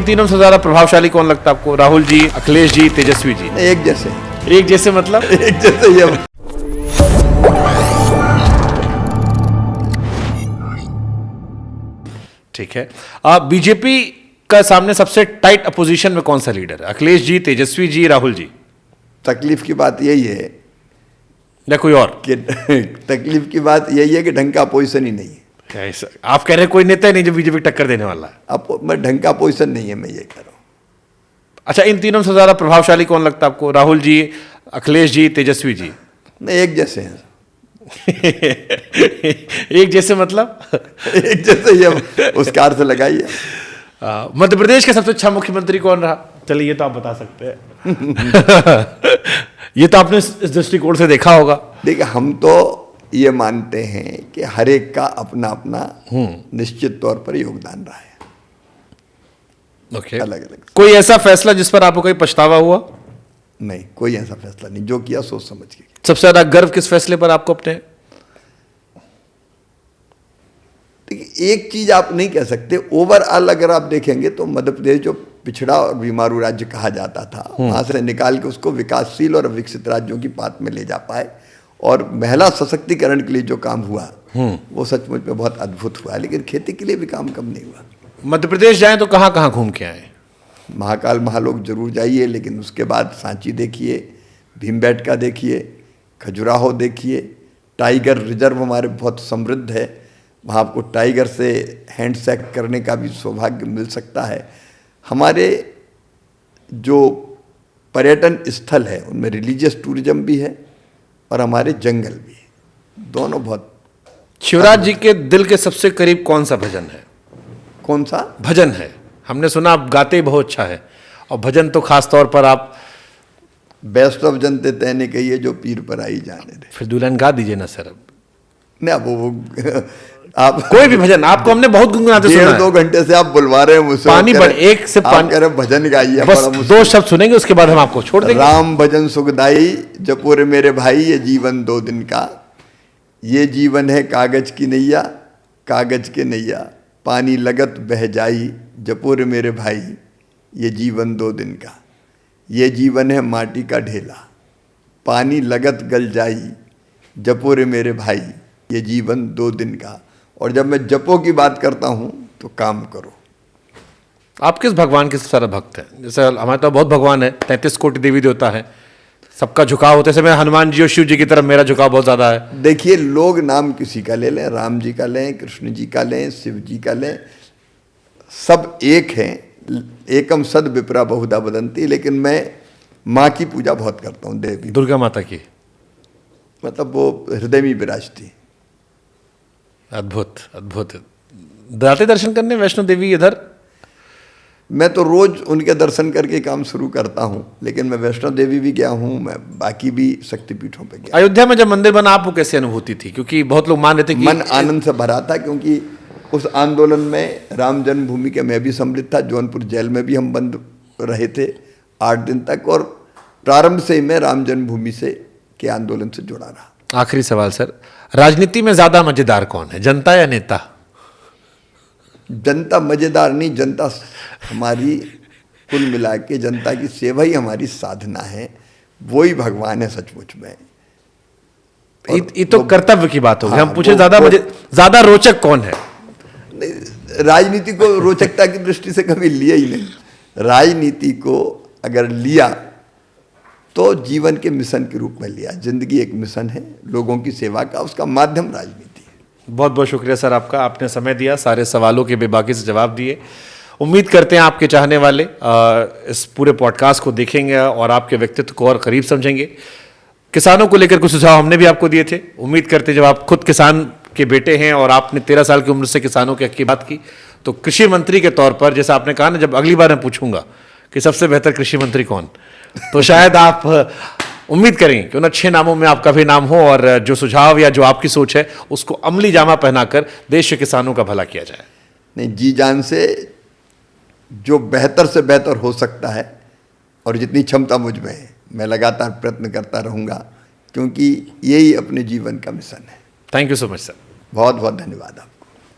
तीनों से ज्यादा प्रभावशाली कौन लगता है आपको? राहुल जी, अखिलेश जी, तेजस्वी जी? एक जैसे। एक जैसे मतलब? एक जैसे ही हम। ठीक है। बीजेपी का सामने सबसे टाइट अपोजिशन में कौन सा लीडर है? अखिलेश जी, तेजस्वी जी, राहुल जी? तकलीफ की बात यही है या कोई और? कि तकलीफ की बात यही है कि ढंग का अपोजिशन ही नहीं है। कैसा आप कह रहे हैं? कोई नेता ही नहीं जो बीजेपी टक्कर देने वाला है? अब मैं ढंग का अपोजिशन नहीं है, मैं ये कह रहा हूँ। अच्छा, इन तीनों से ज्यादा प्रभावशाली कौन लगता है आपको? राहुल जी, अखिलेश जी, तेजस्वी जी? नहीं, एक जैसे हैं। एक जैसे मतलब? एक जैसे ही हम उसका अर्थ लगाइए। मध्य प्रदेश का सबसे अच्छा मुख्यमंत्री कौन रहा? चलिए, ये तो आप बता सकते हैं। ये तो आपने इस दृष्टिकोण से देखा होगा। देखिए, हम तो ये मानते हैं कि हर एक का अपना अपना निश्चित तौर पर योगदान रहा है। ओके। अलग अलग। कोई ऐसा फैसला जिस पर आपको कोई पछतावा हुआ? नहीं, कोई ऐसा फैसला नहीं, जो किया सोच समझ के। सबसे ज्यादा गर्व किस फैसले पर आपको अपने? देखिए, एक चीज आप नहीं कह सकते, ओवरऑल अगर आप देखेंगे तो मध्य प्रदेश जो पिछड़ा और बीमारू राज्य कहा जाता था, वहां से निकाल के उसको विकासशील और विकसित राज्यों की बात में ले जा पाए। और महिला सशक्तिकरण के लिए जो काम हुआ वो सचमुच में बहुत अद्भुत हुआ। लेकिन खेती के लिए भी काम कम नहीं हुआ। मध्य प्रदेश जाएं तो कहाँ कहाँ घूम के आए? महाकाल महालोक जरूर जाइए, लेकिन उसके बाद सांची देखिए, भीमबेटका देखिए, खजुराहो देखिए। टाइगर रिजर्व हमारे बहुत समृद्ध है, वहाँ आपको टाइगर से हैंडशेक करने का भी सौभाग्य मिल सकता है। हमारे जो पर्यटन स्थल है उनमें रिलीजियस टूरिज्म भी है और हमारे जंगल भी है, दोनों बहुत। शिवराज जी के दिल के सबसे करीब कौन सा भजन है? कौन सा भजन है? हमने सुना आप गाते ही बहुत अच्छा है, और भजन तो खास तौर पर आप। बेस्ट ऑफ जनते तैने कहिए जो पीर पर आई जाने दे। फिर दुल्हन गा दीजिए ना सर। अब नहीं, अब वो आप कोई भी भजन आपको हमने बहुत गुनगुनाते सुना है। 1.5-2 घंटे से आप बुलवा रहे हैं मुझसे। पानी बढ़ एक से पानी कह रहे भजन गाइए, बस 2 शब्द सुनेंगे, उसके बाद हम आपको छोड़ देंगे। राम भजन सुखदाई जपो रे मेरे भाई, ये जीवन 2 दिन का। ये जीवन है कागज की नैया, कागज के नैया पानी लगत बह जाई, जपो रे मेरे भाई ये जीवन 2 दिन का। ये जीवन है माटी का ढेला, पानी लगत गल जाई, जपो रे मेरे भाई ये जीवन 2 दिन का। और जब मैं जपो की बात करता हूँ तो काम करो। आप किस भगवान के सारा भक्त हैं? जैसे हमारे तो बहुत भगवान है, 33 कोटि देवी देवता है, सबका झुकाव होते समय हनुमान जी और शिव जी की तरफ मेरा झुकाव बहुत ज्यादा है। देखिए, लोग नाम किसी का ले लें, राम जी का लें, कृष्ण जी का लें, शिव जी का लें, सब एक हैं। एकम सद विप्रा बहुधा वदंती। लेकिन मैं माँ की पूजा बहुत करता हूँ, देवी दुर्गा माता की। मतलब वो हृदय में विराजती। अद्भुत अद्भुत। जाते दर्शन करने वैष्णो देवी इधर? मैं तो रोज उनके दर्शन करके काम शुरू करता हूँ, लेकिन मैं वैष्णो देवी भी गया हूँ, मैं बाकी भी शक्तिपीठों पे गया। अयोध्या में जब मंदिर बना, आपको कैसी अनुभूति थी? क्योंकि बहुत लोग मान रहे थे कि मन आनंद से भरा था, क्योंकि उस आंदोलन में राम जन्मभूमि के मैं भी सम्मिलित था। जौनपुर जेल में भी हम बंद रहे थे 8 दिन तक, और प्रारंभ से ही मैं राम जन्मभूमि से के आंदोलन से जुड़ा रहा। आखिरी सवाल सर, राजनीति में ज्यादा मजेदार कौन है, जनता या नेता? जनता मजेदार नहीं, जनता हमारी कुल मिला के जनता की सेवा ही हमारी साधना है, वो ही भगवान है सचमुच में। ये तो कर्तव्य की बात होगी। हाँ, हम पूछे ज्यादा रोचक कौन है? राजनीति को रोचकता की दृष्टि से कभी लिया ही नहीं। राजनीति को अगर लिया तो जीवन के मिशन के रूप में लिया। जिंदगी एक मिशन है, लोगों की सेवा का, उसका माध्यम राजनीति है। बहुत बहुत शुक्रिया सर आपका, आपने समय दिया, सारे सवालों के बेबाकी से जवाब दिए। उम्मीद करते हैं आपके चाहने वाले इस पूरे पॉडकास्ट को देखेंगे और आपके व्यक्तित्व को और करीब समझेंगे। किसानों को लेकर कुछ सुझाव हमने भी आपको दिए थे। उम्मीद करते हैं जब आप खुद किसान के बेटे हैं और आपने 13 साल की उम्र से किसानों के हक की बात की, तो कृषि मंत्री के तौर पर, जैसा आपने कहा ना, जब अगली बार मैं पूछूंगा कि सबसे बेहतर कृषि मंत्री कौन, तो शायद आप उम्मीद करेंगे कि उन अच्छे नामों में आपका भी नाम हो, और जो सुझाव या जो आपकी सोच है उसको अमली जामा पहनाकर देश के किसानों का भला किया जाए। नहीं, जी जान से जो बेहतर से बेहतर हो सकता है और जितनी क्षमता मुझ में है, मैं लगातार प्रयत्न करता रहूँगा, क्योंकि यही अपने जीवन का मिशन है। Thank you so much sir. बहुत बहुत धन्यवाद आप।